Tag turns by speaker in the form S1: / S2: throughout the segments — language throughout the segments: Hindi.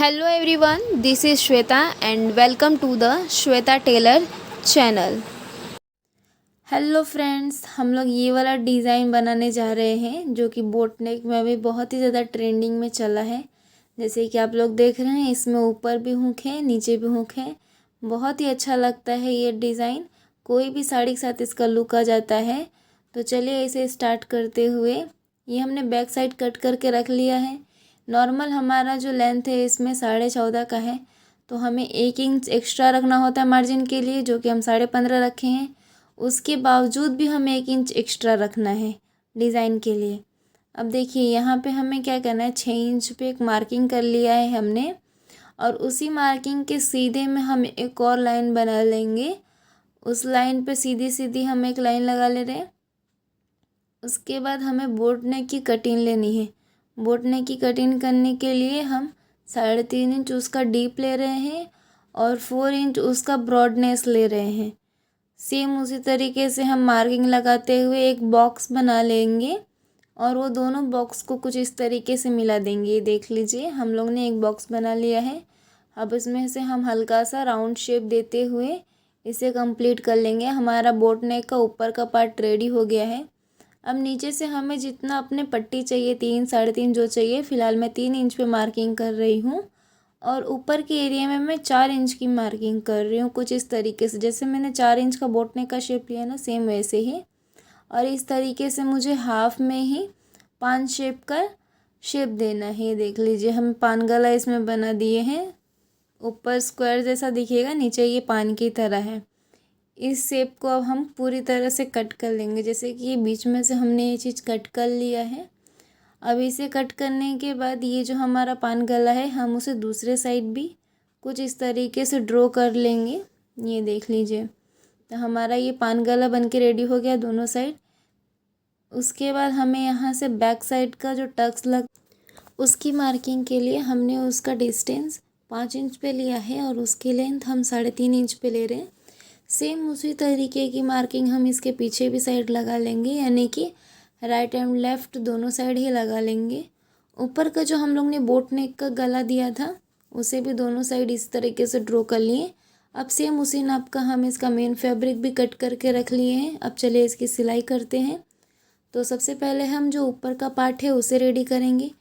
S1: Hello everyone, this is Shweta and welcome to the Shweta Taylor channel. Hello friends, हम लोग ये वाला डिज़ाइन बनाने जा रहे हैं जो कि बोट नेक में अभी बहुत ही ज़्यादा ट्रेंडिंग में चला है। जैसे कि आप लोग देख रहे हैं, इसमें ऊपर भी हुक है, नीचे भी हुक है। बहुत ही अच्छा लगता है ये डिज़ाइन, कोई भी साड़ी के साथ इसका लुक आ जाता है। तो चलिए इसे स्टार्ट करते हुए, ये हमने बैक साइड कट करके रख लिया है। नॉर्मल हमारा जो लेंथ है इसमें 14.5 का है, तो हमें 1 इंच एक्स्ट्रा रखना होता है मार्जिन के लिए, जो कि हम 15.5 रखे हैं। उसके बावजूद भी हमें 1 इंच एक्स्ट्रा रखना है डिज़ाइन के लिए। अब देखिए यहाँ पे हमें क्या करना है, 6 इंच पे एक मार्किंग कर लिया है हमने, और उसी मार्किंग के सीधे में हम एक और लाइन बना लेंगे। उस लाइन पे सीधी सीधी हम एक लाइन लगा ले रहे हैं। उसके बाद हमें बोट नेक की कटिंग लेनी है। बोट नेक की कटिंग करने के लिए हम 3.5 इंच उसका डीप ले रहे हैं और 4 इंच उसका ब्रॉडनेस ले रहे हैं। सेम उसी तरीके से हम मार्किंग लगाते हुए एक बॉक्स बना लेंगे और वो दोनों बॉक्स को कुछ इस तरीके से मिला देंगे। देख लीजिए, हम लोग ने एक बॉक्स बना लिया है। अब इसमें से हम हल्का सा राउंड शेप देते हुए इसे कंप्लीट कर लेंगे। हमारा बोट नेक का ऊपर का पार्ट रेडी हो गया है। अब नीचे से हमें जितना अपने पट्टी चाहिए, 3 3.5 जो चाहिए, फ़िलहाल मैं 3 इंच पे मार्किंग कर रही हूँ। और ऊपर के एरिया में मैं 4 इंच की मार्किंग कर रही हूँ, कुछ इस तरीके से। जैसे मैंने 4 इंच का बोट नेक का शेप लिया ना, सेम वैसे ही। और इस तरीके से मुझे हाफ में ही पान शेप का शेप देना है। ये देख लीजिए, हम पान गला इसमें बना दिए हैं। ऊपर स्क्वायर जैसा दिखेगा, नीचे ये पान की तरह है। इस शेप को अब हम पूरी तरह से कट कर लेंगे। जैसे कि ये बीच में से हमने ये चीज़ कट कर लिया है। अब इसे कट करने के बाद ये जो हमारा पान गला है, हम उसे दूसरे साइड भी कुछ इस तरीके से ड्रॉ कर लेंगे। ये देख लीजिए, तो हमारा ये पान गला बन के रेडी हो गया दोनों साइड। उसके बाद हमें यहाँ से बैक साइड का जो टक्स लग, उसकी मार्किंग के लिए हमने उसका डिस्टेंस 5 इंच पे लिया है और उसकी लेंथ हम 3.5 इंच पे ले रहे हैं। सेम उसी तरीके की मार्किंग हम इसके पीछे भी साइड लगा लेंगे, यानी कि राइट एंड लेफ़्ट दोनों साइड ही लगा लेंगे। ऊपर का जो हम लोग ने बोट नेक का गला दिया था, उसे भी दोनों साइड इस तरीके से ड्रॉ कर लिए। अब सेम उसी नाप का हम इसका मेन फैब्रिक भी कट करके रख लिए हैं। अब चलिए इसकी सिलाई करते हैं। तो सबसे पहले हम जो ऊपर का पार्ट है उसे रेडी करेंगे।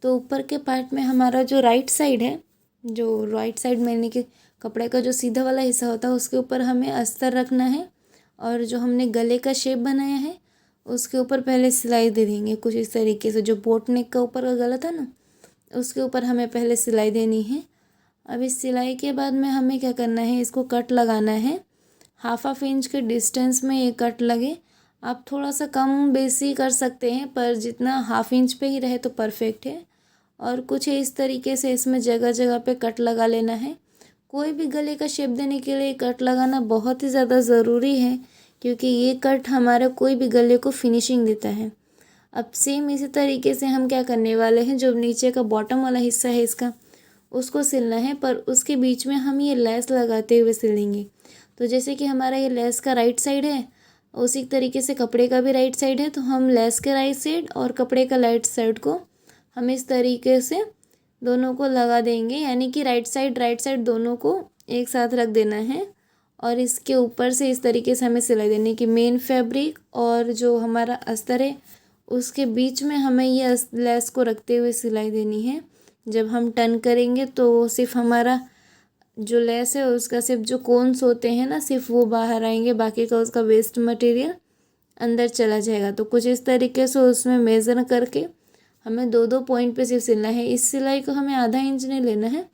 S1: तो ऊपर के पार्ट में हमारा जो राइट साइड है, जो राइट साइड मैंने कि कपड़े का जो सीधा वाला हिस्सा होता है, उसके ऊपर हमें अस्तर रखना है। और जो हमने गले का शेप बनाया है उसके ऊपर पहले सिलाई दे देंगे कुछ इस तरीके से। जो बोट नेक का ऊपर का गला था ना, उसके ऊपर हमें पहले सिलाई देनी है। अब इस सिलाई के बाद में हमें क्या करना है, इसको कट लगाना है। हाफ इंच के डिस्टेंस में ये कट लगे। आप थोड़ा सा कम बेसी कर सकते हैं, पर जितना हाफ इंच पे ही रहे तो परफेक्ट है। और कुछ इस तरीके से इसमें जगह जगह पे कट लगा लेना है। कोई भी गले का शेप देने के लिए कट लगाना बहुत ही ज़्यादा ज़रूरी है, क्योंकि ये कट हमारे कोई भी गले को फिनिशिंग देता है। अब सेम इसी तरीके से हम क्या करने वाले हैं, जो नीचे का बॉटम वाला हिस्सा है इसका, उसको सिलना है, पर उसके बीच में हम ये लेस लगाते हुए सिलेंगे। तो जैसे कि हमारा ये लेस का राइट साइड है, उसी तरीके से कपड़े का भी राइट साइड है, तो हम लेस के राइट साइड और कपड़े का राइट साइड को हम इस तरीके से दोनों को लगा देंगे, यानी कि राइट साइड दोनों को एक साथ रख देना है। और इसके ऊपर से इस तरीके से हमें सिलाई देनी कि मेन फैब्रिक और जो हमारा अस्तर है उसके बीच में हमें ये लेस को रखते हुए सिलाई देनी है। जब हम टर्न करेंगे तो सिर्फ हमारा जो लेस है उसका सिर्फ जो कोन्स होते हैं ना, सिर्फ वो बाहर आएंगे, बाकी का उसका वेस्ट मटेरियल अंदर चला जाएगा। तो कुछ इस तरीके से उसमें मेज़र करके हमें 2 पॉइंट पे सिर्फ सिलना है। इस सिलाई को हमें आधा इंच नहीं लेना है,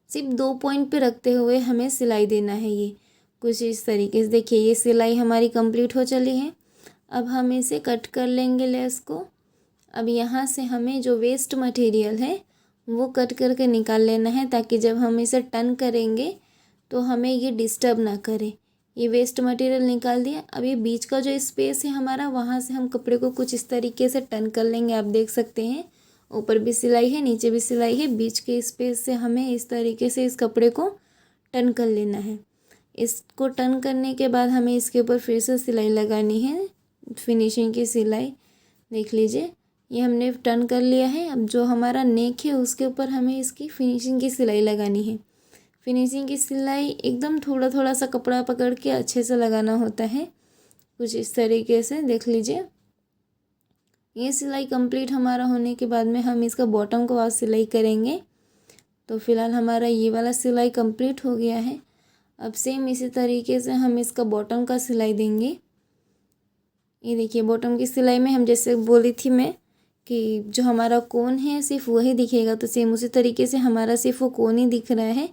S1: सिर्फ 2 पॉइंट पे रखते हुए हमें सिलाई देना है। ये कुछ इस तरीके से देखिए, ये सिलाई हमारी कंप्लीट हो चली है। अब हम इसे कट कर लेंगे लेस को। अब यहाँ से हमें जो वेस्ट मटेरियल है वो कट करके निकाल लेना है, ताकि जब हम इसे टर्न करेंगे तो हमें ये डिस्टर्ब ना करे। ये वेस्ट मटेरियल निकाल दिया। अब ये बीच का जो स्पेस है हमारा, वहाँ से हम कपड़े को कुछ इस तरीके से टर्न कर लेंगे। आप देख सकते हैं ऊपर भी सिलाई है, नीचे भी सिलाई है। बीच के स्पेस से हमें इस तरीके से इस कपड़े को टर्न कर लेना है। इसको टर्न करने के बाद हमें इसके ऊपर फिर से सिलाई लगानी है, फिनिशिंग की सिलाई। देख लीजिए, ये हमने टर्न कर लिया है। अब जो हमारा नेक है उसके ऊपर हमें इसकी फिनिशिंग की सिलाई लगानी है। फिनिशिंग की सिलाई एकदम थोड़ा थोड़ा सा कपड़ा पकड़ के अच्छे से लगाना होता है, कुछ इस तरीके से देख लीजिए। ये सिलाई कंप्लीट हमारा होने के बाद में हम इसका बॉटम को आज सिलाई करेंगे। तो फिलहाल हमारा ये वाला सिलाई कंप्लीट हो गया है। अब सेम इसी तरीके से हम इसका बॉटम का सिलाई देंगे। ये देखिए बॉटम की सिलाई में हम जैसे बोली थी मैं कि जो हमारा कोन है सिर्फ वही दिखेगा, तो सेम उसी तरीके से हमारा सिर्फ वो कोन ही दिख रहा है।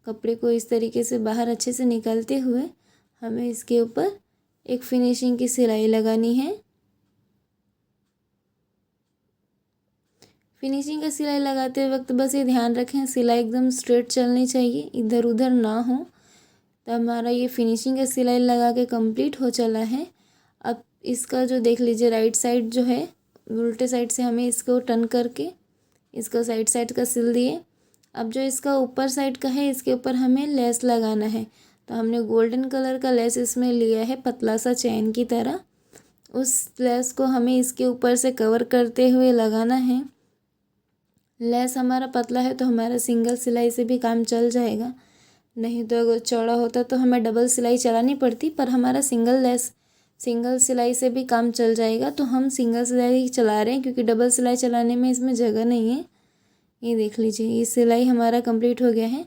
S1: कपड़े को इस तरीके से बाहर अच्छे से निकालते हुए हमें इसके ऊपर एक फिनिशिंग की सिलाई लगानी है। फिनिशिंग का सिलाई लगाते वक्त बस ये ध्यान रखें सिलाई एकदम स्ट्रेट चलनी चाहिए, इधर उधर ना हो। तो हमारा ये फिनिशिंग का सिलाई लगा के कंप्लीट हो चला है। अब इसका जो देख लीजिए राइट साइड जो है उल्टे साइड से हमें इसको टर्न करके इसका साइड साइड का सिल दिए। अब जो इसका ऊपर साइड का है इसके ऊपर हमें लेस लगाना है। तो हमने गोल्डन कलर का लेस इसमें लिया है पतला सा चैन की तरह। उस लेस को हमें इसके ऊपर से कवर करते हुए लगाना है। लेस हमारा पतला है तो हमारा सिंगल सिलाई से भी काम चल जाएगा, नहीं तो अगर चौड़ा होता तो हमें डबल सिलाई चलानी पड़ती, पर हमारा सिंगल सिलाई से भी काम चल जाएगा। तो हम सिंगल सिलाई चला रहे हैं क्योंकि डबल सिलाई चलाने में इसमें जगह नहीं है। ये देख लीजिए ये सिलाई हमारा कंप्लीट हो गया है।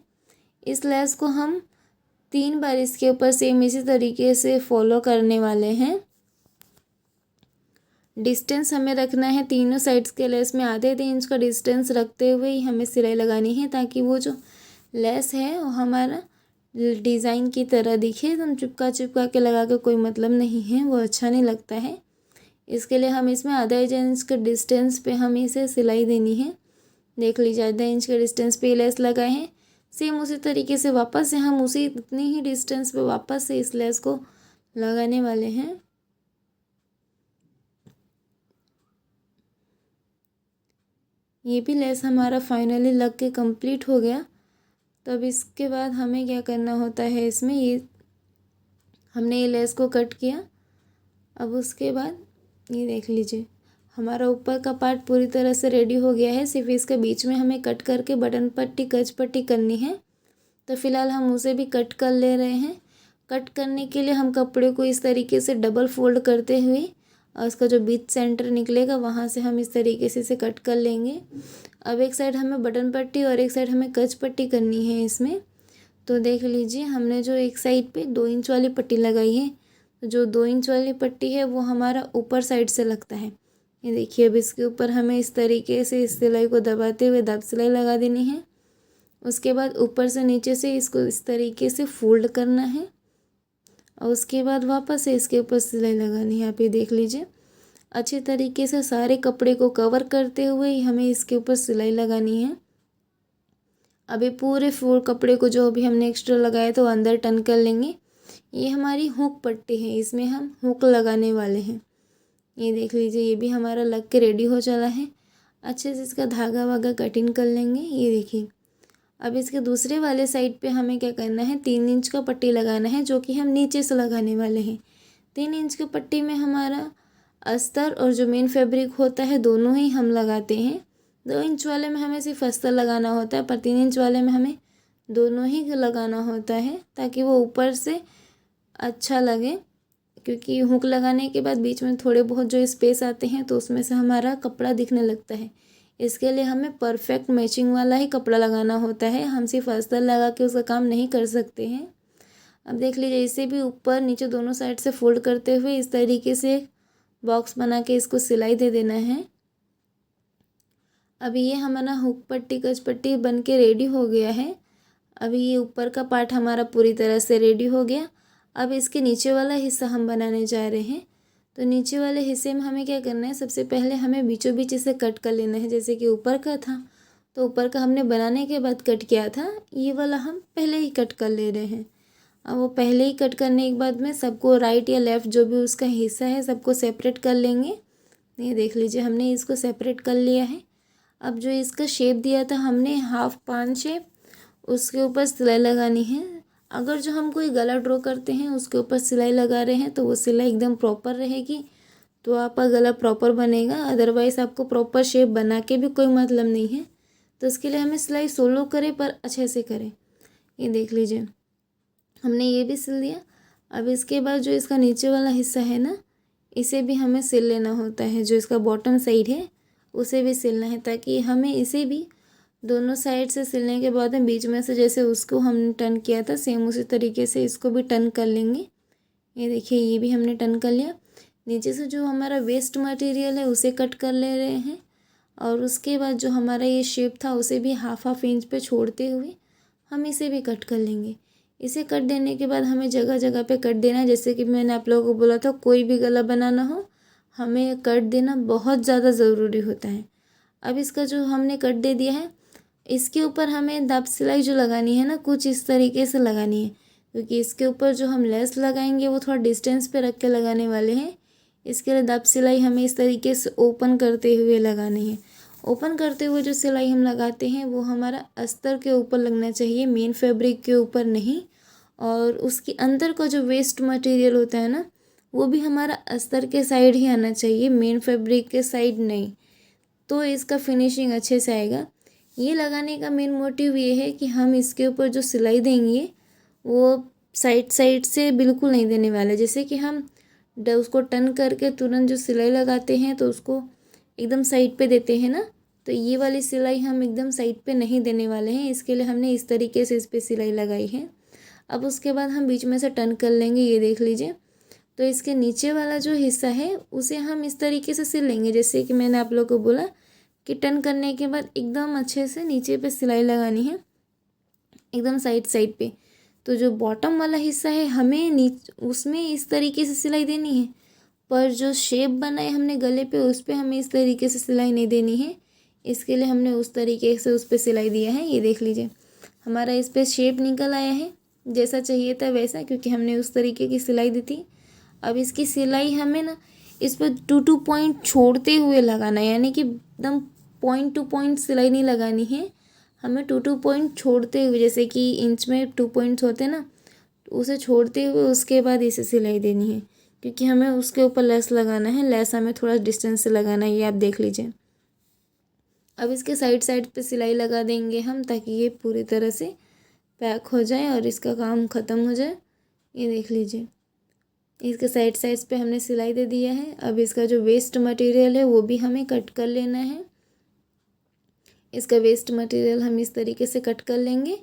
S1: इस लेस को हम 3 बार इसके ऊपर सेम इसी तरीके से फॉलो करने वाले हैं। डिस्टेंस हमें रखना है तीनों साइड्स के लेस में आधे इंच का डिस्टेंस रखते हुए ही हमें सिलाई लगानी है, ताकि वो जो लेस है वो हमारा डिज़ाइन की तरह दिखे। एकदम चिपका चिपका के लगा के कोई मतलब नहीं है, वो अच्छा नहीं लगता है। इसके लिए हम इसमें आधा इंच के डिस्टेंस पे हम इसे सिलाई देनी है। देख लीजिए आधा इंच के डिस्टेंस पे लेस लगाए हैं। सेम उसी तरीके से वापस से हम उसी इतनी ही डिस्टेंस पे वापस से इस लेस को लगाने वाले हैं। ये भी लेस हमारा फाइनली लग के कंप्लीट हो गया। तो अब इसके बाद हमें क्या करना होता है, इसमें ये हमने ये लेस को कट किया। अब उसके बाद ये देख लीजिए हमारा ऊपर का पार्ट पूरी तरह से रेडी हो गया है। सिर्फ इसके बीच में हमें कट करके बटन पट्टी कच पट्टी करनी है। तो फिलहाल हम उसे भी कट कर ले रहे हैं। कट करने के लिए हम कपड़े को इस तरीके से डबल फोल्ड करते हुए और उसका जो बीच सेंटर निकलेगा वहाँ से हम इस तरीके से इसे कट कर लेंगे। अब एक साइड हमें बटन पट्टी और एक साइड हमें कच पट्टी करनी है इसमें। तो देख लीजिए हमने जो एक साइड पे 2 इंच वाली पट्टी लगाई है, तो जो 2 इंच वाली पट्टी है वो हमारा ऊपर साइड से लगता है। ये देखिए अब इसके ऊपर हमें इस तरीके से इस सिलाई को दबाते हुए दब सिलाई लगा देनी है। उसके बाद ऊपर से नीचे से इसको इस तरीके से फोल्ड करना है और उसके बाद वापस से इसके ऊपर सिलाई लगानी है। आप ये देख लीजिए अच्छे तरीके से सारे कपड़े को कवर करते हुए ही हमें इसके ऊपर सिलाई लगानी है। अभी पूरे फुल कपड़े को जो भी हमने एक्स्ट्रा लगाया तो अंदर टर्न कर लेंगे। ये हमारी हुक पट्टी है, इसमें हम हुक लगाने वाले हैं। ये देख लीजिए ये भी हमारा लग के रेडी हो चला है। अच्छे से इसका धागा वागा कटिंग कर लेंगे। ये देखिए अब इसके दूसरे वाले साइड पे हमें क्या करना है, 3 इंच का पट्टी लगाना है जो कि हम नीचे से लगाने वाले हैं। 3 इंच की पट्टी में हमारा अस्तर और जो मेन फैब्रिक होता है दोनों ही हम लगाते हैं। 2 इंच वाले में हमें सिर्फ अस्तर लगाना होता है, पर 3 इंच वाले में हमें दोनों ही लगाना होता है ताकि वो ऊपर से अच्छा लगे। क्योंकि हुक लगाने के बाद बीच में थोड़े बहुत जो स्पेस आते हैं तो उसमें से हमारा कपड़ा दिखने लगता है। इसके लिए हमें परफेक्ट मैचिंग वाला ही कपड़ा लगाना होता है, हम सिर्फ अस्तर लगा के उसका काम नहीं कर सकते हैं। अब देख लीजिए इसे भी ऊपर नीचे दोनों साइड से फोल्ड करते हुए इस तरीके से एक बॉक्स बना के इसको सिलाई दे देना है। अभी ये हमारा हुक पट्टी कच पट्टी बन के रेडी हो गया है। अभी ये ऊपर का पार्ट हमारा पूरी तरह से रेडी हो गया। अब इसके नीचे वाला हिस्सा हम बनाने जा रहे हैं। तो नीचे वाले हिस्से में हमें क्या करना है, सबसे पहले हमें बीचों बीच इसे कट कर लेना है। जैसे कि ऊपर का था तो ऊपर का हमने बनाने के बाद कट किया था, ये वाला हम पहले ही कट कर ले रहे हैं। अब वो पहले ही कट करने के बाद में सबको राइट या लेफ़्ट जो भी उसका हिस्सा है सबको सेपरेट कर लेंगे। ये देख लीजिए हमने इसको सेपरेट कर लिया है। अब जो इसका शेप दिया था हमने हाफ पान शेप, उसके ऊपर सिलाई लगानी है। अगर जो हम कोई गला ड्रॉ करते हैं उसके ऊपर सिलाई लगा रहे हैं तो वो सिलाई एकदम प्रॉपर रहेगी। तो आपका गला प्रॉपर बनेगा। अदरवाइज़ आपको प्रॉपर शेप बना के भी कोई मतलब नहीं है। तो इसके लिए हमें सिलाई सोलो करें पर अच्छे से करें। ये देख लीजिए, हमने ये भी सिल दिया। अब इसके बाद जो इसका नीचे वाला हिस्सा है ना, इसे भी हमें सिल लेना होता है। जो इसका बॉटम साइड है उसे भी सिलना है, ताकि हमें इसे भी दोनों साइड से सिलने के बाद में बीच में से जैसे उसको हमने टर्न किया था सेम उसी तरीके से इसको भी टर्न कर लेंगे। ये देखिए, ये भी हमने टर्न कर लिया। नीचे से जो हमारा वेस्ट मटेरियल है उसे कट कर ले रहे हैं, और उसके बाद जो हमारा ये शेप था उसे भी हाफ इंच पे छोड़ते हुए हम इसे भी कट कर लेंगे। इसे कट देने के बाद हमें जगह जगह पे कट देना है। जैसे कि मैंने आप लोगों को बोला था, कोई भी गला बनाना हो हमें कट देना बहुत ज़्यादा ज़रूरी होता है। अब इसका जो हमने कट दे दिया है, इसके ऊपर हमें दाब सिलाई जो लगानी है ना, कुछ इस तरीके से लगानी है, क्योंकि इसके ऊपर जो हम लेस लगाएंगे वो थोड़ा डिस्टेंस पे रख के लगाने वाले हैं। इसके लिए दाब सिलाई हमें इस तरीके से ओपन करते हुए लगानी है। ओपन करते हुए जो सिलाई हम लगाते हैं वो हमारा अस्तर के ऊपर लगना चाहिए, मेन फैब्रिक के ऊपर नहीं। और उसके अंदर का जो वेस्ट मटेरियल होता है ना, वो भी हमारा अस्तर के साइड ही आना चाहिए, मेन फैब्रिक के साइड नहीं। तो इसका फिनिशिंग अच्छे से आएगा। ये लगाने का मेन मोटिव ये है कि हम इसके ऊपर जो सिलाई देंगे वो साइड साइड से बिल्कुल नहीं देने वाले। जैसे कि हम उसको टर्न करके तुरंत जो सिलाई लगाते हैं तो उसको एकदम साइड पे देते हैं ना, तो ये वाली सिलाई हम एकदम साइड पे नहीं देने वाले हैं। इसके लिए हमने इस तरीके से इस पर सिलाई लगाई है। अब उसके बाद हम बीच में से टर्न कर लेंगे। ये देख लीजिए, तो इसके नीचे वाला जो हिस्सा है उसे हम इस तरीके से सिल लेंगे। जैसे कि मैंने आप लोग को बोला कि टर्न करने के बाद एकदम अच्छे से नीचे पे सिलाई लगानी है, एकदम साइड साइड पे। तो जो बॉटम वाला हिस्सा है हमें उसमें इस तरीके से सिलाई देनी है, पर जो शेप बनाए हमने गले पे उस पर हमें इस तरीके से सिलाई नहीं देनी है। इसके लिए हमने उस तरीके से उस पर सिलाई दिया है। ये देख लीजिए, हमारा इस पर शेप निकल आया है जैसा चाहिए था वैसा, क्योंकि हमने उस तरीके की सिलाई दी थी। अब इसकी सिलाई हमें ना इस पर 2 पॉइंट छोड़ते हुए लगाना है, यानी कि एकदम पॉइंट टू पॉइंट सिलाई नहीं लगानी है। हमें 2 पॉइंट छोड़ते हुए, जैसे कि इंच में 2 पॉइंट्स होते हैं ना, तो उसे छोड़ते हुए उसके बाद इसे सिलाई देनी है, क्योंकि हमें उसके ऊपर लेस लगाना है। लेस हमें थोड़ा डिस्टेंस से लगाना है, ये आप देख लीजिए। अब इसके साइड साइड पे सिलाई लगा देंगे हम, ताकि ये पूरी तरह से पैक हो जाए और इसका काम ख़त्म हो जाए। ये देख लीजिए, इसके साइड साइड्स पे हमने सिलाई दे दिया है। अब इसका जो वेस्ट मटेरियल है वो भी हमें कट कर लेना है। इसका वेस्ट मटेरियल हम इस तरीके से कट कर लेंगे।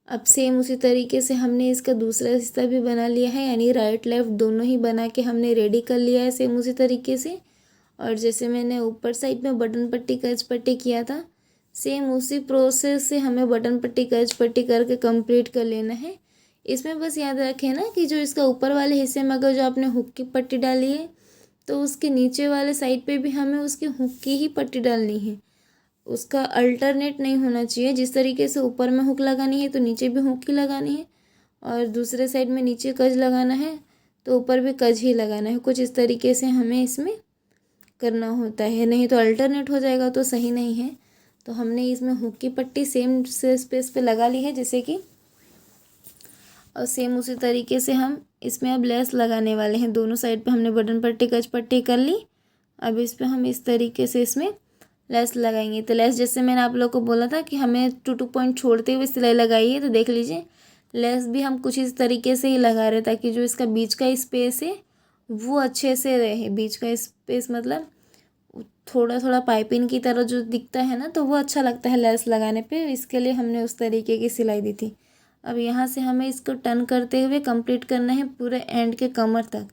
S1: अब सेम उसी तरीके से हमने इसका दूसरा हिस्सा भी बना लिया है, यानी राइट लेफ़्ट दोनों ही बना के हमने रेडी कर लिया है सेम उसी तरीके से। और जैसे मैंने ऊपर साइड में बटन पट्टी कर्ज पट्टी किया था, सेम उसी प्रोसेस से हमें बटन पट्टी कर्ज पट्टी करके कंप्लीट कर लेना है। इसमें बस याद रखें ना कि जो इसका ऊपर वाले हिस्से में अगर जो आपने हुक की पट्टी डाली है, तो उसके नीचे वाले साइड पे भी हमें उसकी हुक की ही पट्टी डालनी है। उसका अल्टरनेट नहीं होना चाहिए। जिस तरीके से ऊपर में हुक लगानी है तो नीचे भी हुक ही लगानी है, और दूसरे साइड में नीचे कज लगाना है तो ऊपर भी कज ही लगाना है। कुछ इस तरीके से हमें इसमें करना होता है, नहीं तो अल्टरनेट हो जाएगा तो सही नहीं है। तो हमने इसमें हुक की पट्टी सेम से स्पेस पे लगा ली है जैसे कि, और सेम उसी तरीके से हम इसमें अब लेस लगाने वाले हैं। दोनों साइड पे हमने बटन पट्टी कज पट्टी कर ली। अब इस पर हम इस तरीके से इसमें लेस लगाएंगे। तो लेस जैसे मैंने आप लोग को बोला था कि हमें 2 पॉइंट छोड़ते हुए सिलाई लगाई है, तो देख लीजिए लेस भी हम कुछ इस तरीके से ही लगा रहे हैं, ताकि जो इसका बीच का स्पेस है वो अच्छे से रहे। बीच का स्पेस मतलब थोड़ा थोड़ा पाइपिंग की तरह जो दिखता है ना, तो वो अच्छा लगता है लेस लगाने पे। इसके लिए हमने उस तरीके की सिलाई दी थी। अब यहाँ से हमें इसको टर्न करते हुए कंप्लीट करना है पूरे एंड के कमर तक।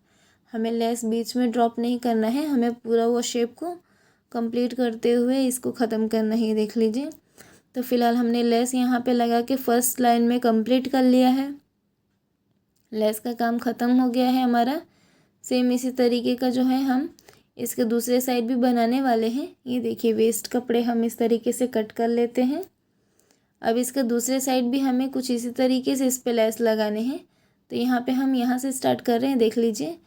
S1: हमें लेस बीच में ड्रॉप नहीं करना है, हमें पूरा वो शेप को कंप्लीट करते हुए इसको ख़त्म करना है। देख लीजिए, तो फिलहाल हमने लेस यहाँ पे लगा के फर्स्ट लाइन में कंप्लीट कर लिया है। लेस का काम ख़त्म हो गया है हमारा। सेम इसी तरीके का जो है हम इसके दूसरे साइड भी बनाने वाले हैं। ये देखिए, वेस्ट कपड़े हम इस तरीके से कट कर लेते हैं। अब इसका दूसरे साइड भी हमें कुछ इसी तरीके से इस पे लेस लगाने हैं। तो यहाँ पे हम यहाँ से स्टार्ट कर रहे हैं। देख लीजिए,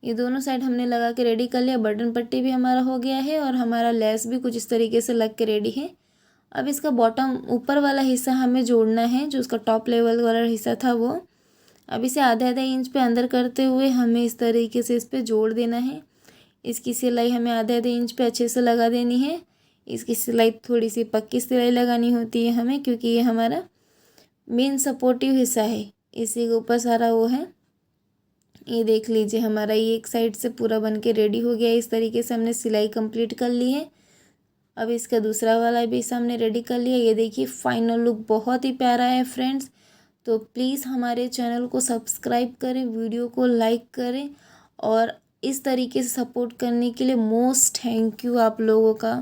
S1: ये दोनों साइड हमने लगा के रेडी कर लिया। बटन पट्टी भी हमारा हो गया है और हमारा लेस भी कुछ इस तरीके से लग के रेडी है। अब इसका बॉटम ऊपर वाला हिस्सा हमें जोड़ना है, जो उसका टॉप लेवल वाला हिस्सा था वो। अब इसे आधा आधा इंच पे अंदर करते हुए हमें इस तरीके से इस पर जोड़ देना है। इसकी सिलाई हमें आधे आधे इंच पे अच्छे से लगा देनी है। इसकी सिलाई थोड़ी सी पक्की सिलाई लगानी होती है हमें, क्योंकि ये हमारा मेन सपोर्टिव हिस्सा है। इसी के ऊपर सारा वो है। ये देख लीजिए हमारा ये एक साइड से पूरा बन के रेडी हो गया है। इस तरीके से हमने सिलाई कंप्लीट कर ली है। अब इसका दूसरा वाला भी हमने रेडी कर लिया। ये देखिए फाइनल लुक बहुत ही प्यारा है फ्रेंड्स। तो प्लीज़ हमारे चैनल को सब्सक्राइब करें, वीडियो को लाइक करें और इस तरीके से सपोर्ट करने के लिए मोस्ट थैंक यू आप लोगों का।